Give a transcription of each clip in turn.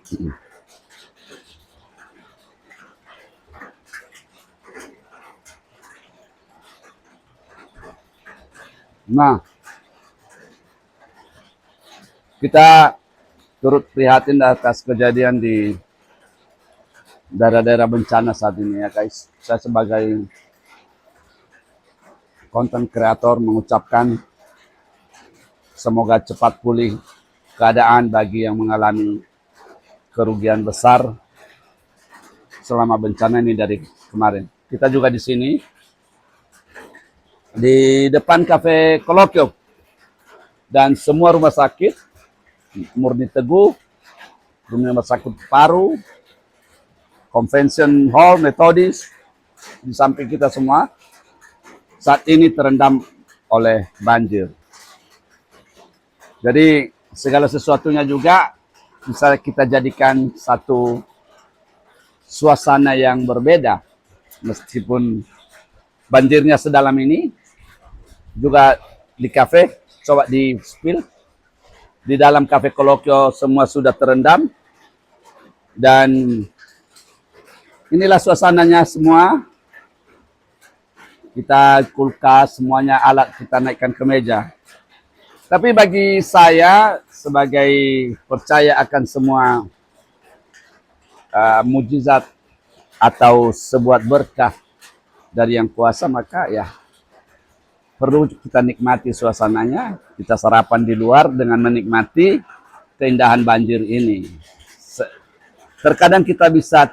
Nah, kita turut prihatin atas kejadian di daerah-daerah bencana saat ini ya guys. Saya sebagai konten kreator mengucapkan semoga cepat pulih keadaan bagi yang mengalami kerugian besar selama bencana ini dari kemarin. Kita juga di sini di depan Cafe Kolokyo dan semua rumah sakit, Murni Teguh, rumah sakit Paru, Convention Hall, Methodist, di samping kita semua saat ini terendam oleh banjir. Jadi segala sesuatunya juga bisa kita jadikan satu suasana yang berbeda. Meskipun banjirnya sedalam ini, juga di kafe, coba di spill, di dalam Cafe Kolokyo semua sudah terendam. Dan inilah suasananya semua. Kita kulkas, semuanya alat kita naikkan ke meja. Tapi bagi saya sebagai percaya akan semua mujizat atau sebuah berkah dari yang kuasa, maka ya perlu kita nikmati suasananya. Kita sarapan di luar dengan menikmati keindahan banjir ini. Terkadang kita bisa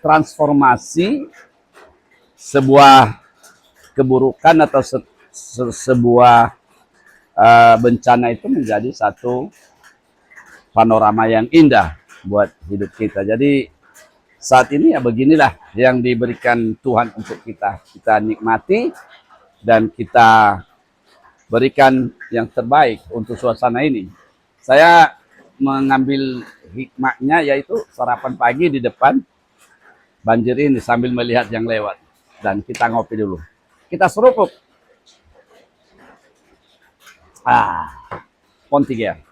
transformasi sebuah keburukan atau sebuah bencana itu menjadi satu panorama yang indah buat hidup kita. Jadi saat ini ya beginilah yang diberikan Tuhan untuk kita. Kita nikmati dan kita berikan yang terbaik untuk suasana ini. Saya mengambil hikmahnya yaitu sarapan pagi di depan banjir ini sambil melihat yang lewat. Dan kita ngopi dulu. Kita seruput. Pontigia.